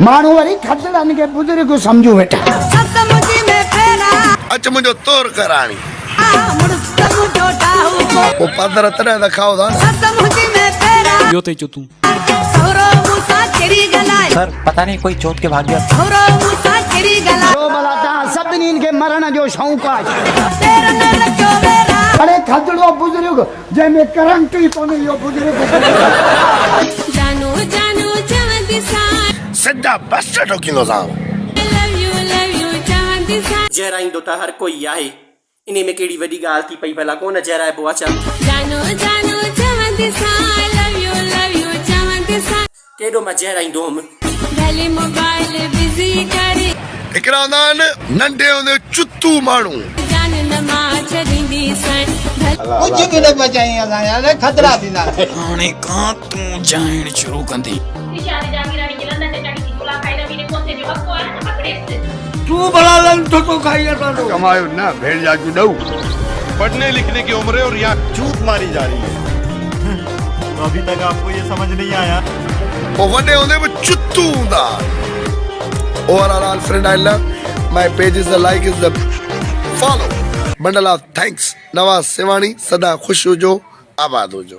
माण्हू वरी खतरनि खे बुज़ुर्ग समझू वेठा। अच्छा मुझे तोर करानी वो पदर तने दिखाओ था यो ते चो तू सर पता नहीं कोई चोट के भाग गया। जो भला तव्हां सभिनीनि खे मरण जो शौक़ु आहे। अरे खतड़ो बुज़ुर्ग जंहिंमें करंट ई कोन्हे इहो बुज़ुर्ग सिद्धा बस ठोकींदो सां जहराईंदो त हर कोई आहे इन में कहिड़ी वॾी ॻाल्हि थी पई भला कोन जहराइबो आहे छा केॾो मां जहराईंदो हुअमि हिकिड़ा हूंदा आहिनि नंढे हूंदे चुतू माण्हू कुछ भी न बचाई असां यार खतरा थींदा हाणे खां तूं जाइण शुरू कंदी तू बड़ा लन तो खाई असां कमायो ना भेड़ जाजू दऊ पढ़ने लिखने की उम्र है और यहाँ झूठ मारी जा रही है। तो अभी तक आपको ये समझ नहीं आया। वो वडे होंदे वो चुतू हूंदा। Overall friend I love my page is the like is the follow bundle of thanks. Nawaz सेवाणी सदा खुश हुजो आबाद हुजो।